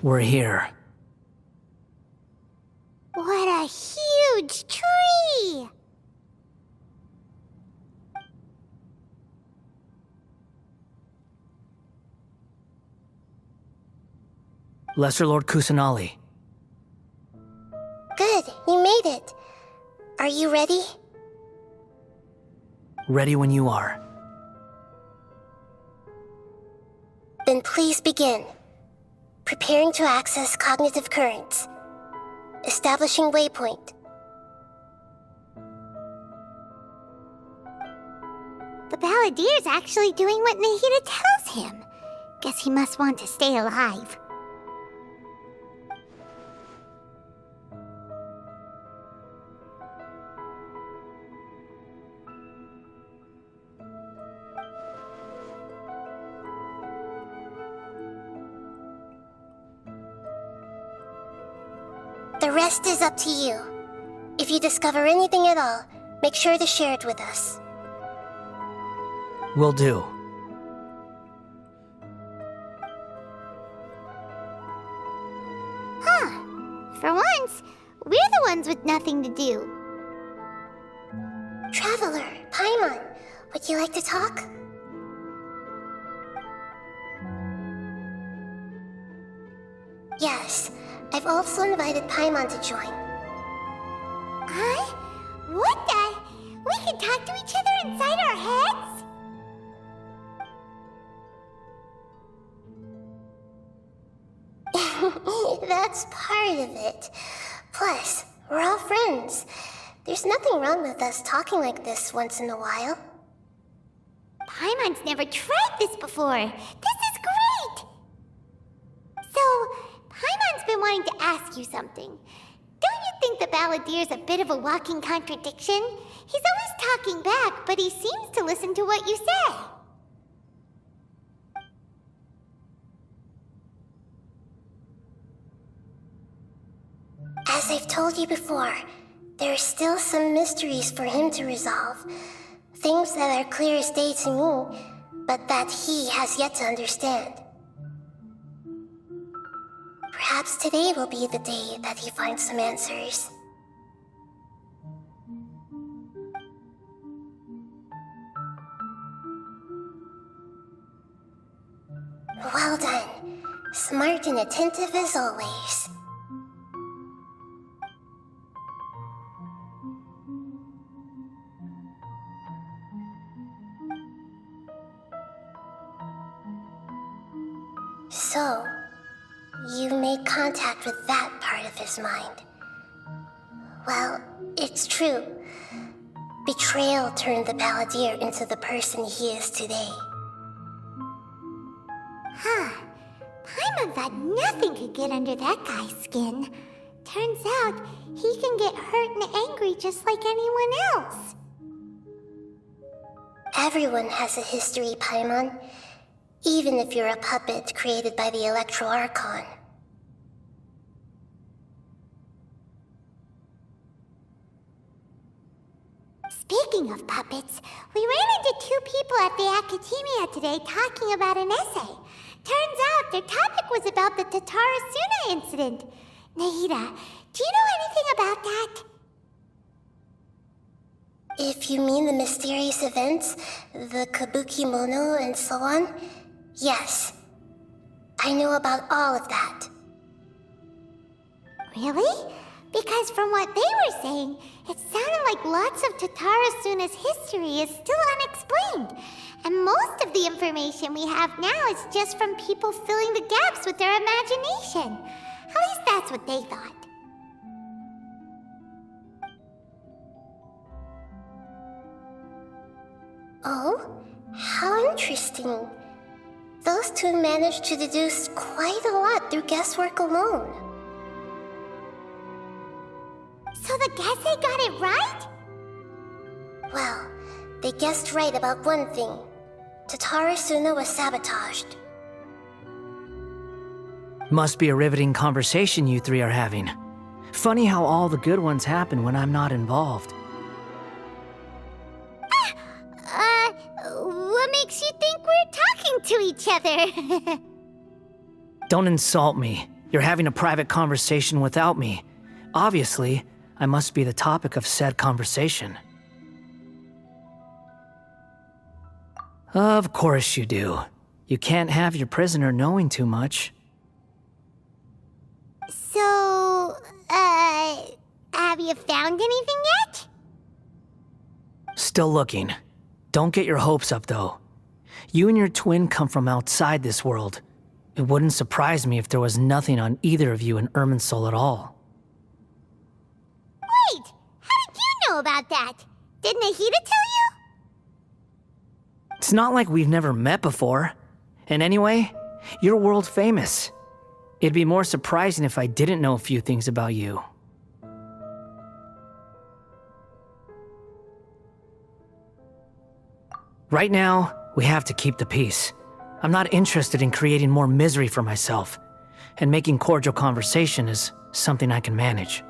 We're here. What a huge tree! Lesser Lord Kusanali. Good, you made it. Are you ready? Ready when you are. Then please begin. Preparing to access cognitive currents. Establishing waypoint. The Balladier's actually doing what Nahida tells him. Guess he must want to stay alive. The rest is up to you. If you discover anything at all, make sure to share it with us. Will do. Huh. For once, we're the ones with nothing to do. Traveler, Paimon, would you like to talk? Yes, I've also invited Paimon to join. Huh? What the? We can talk to each other inside our heads? That's part of it. Plus, we're all friends. There's nothing wrong with us talking like this once in a while. Paimon's never tried this before. This is great! So, Paimon's been wanting to ask you something. Don't you think the Balladier's a bit of a walking contradiction? He's always talking back, but he seems to listen to what you say. As I've told you before, there are still some mysteries for him to resolve. Things that are clear as day to me, but that he has yet to understand. Perhaps today will be the day that he finds some answers. Well done. Smart and attentive as always. So, you made contact with that part of his mind. Well, it's true. Betrayal turned the Balladeer into the person he is today. Huh. Paimon thought nothing could get under that guy's skin. Turns out, he can get hurt and angry just like anyone else. Everyone has a history, Paimon. Even if you're a puppet created by the Electro Archon. Speaking of puppets, we ran into two people at the Academia today talking about an essay. Turns out their topic was about the Tatara Suna incident. Nahida, do you know anything about that? If you mean the mysterious events, the Kabuki Mono and so on, yes. I know about all of that. Really? Because from what they were saying, it sounded like lots of Tatara Suna's history is still unexplained. And most of the information we have now is just from people filling the gaps with their imagination. At least that's what they thought. Oh, how interesting. Those two managed to deduce quite a lot through guesswork alone. So the Gese got it right? Well, they guessed right about one thing. Tatara Suna was sabotaged. Must be a riveting conversation you three are having. Funny how all the good ones happen when I'm not involved. What makes you think we're talking to each other? Don't insult me. You're having a private conversation without me. Obviously, I must be the topic of said conversation. Of course you do. You can't have your prisoner knowing too much. So, have you found anything yet? Still looking. Don't get your hopes up, though. You and your twin come from outside this world. It wouldn't surprise me if there was nothing on either of you in Irminsul at all. Wait! How did you know about that? Did Nahida tell you? It's not like we've never met before. And anyway, you're world famous. It'd be more surprising if I didn't know a few things about you. Right now, we have to keep the peace. I'm not interested in creating more misery for myself, and making cordial conversation is something I can manage.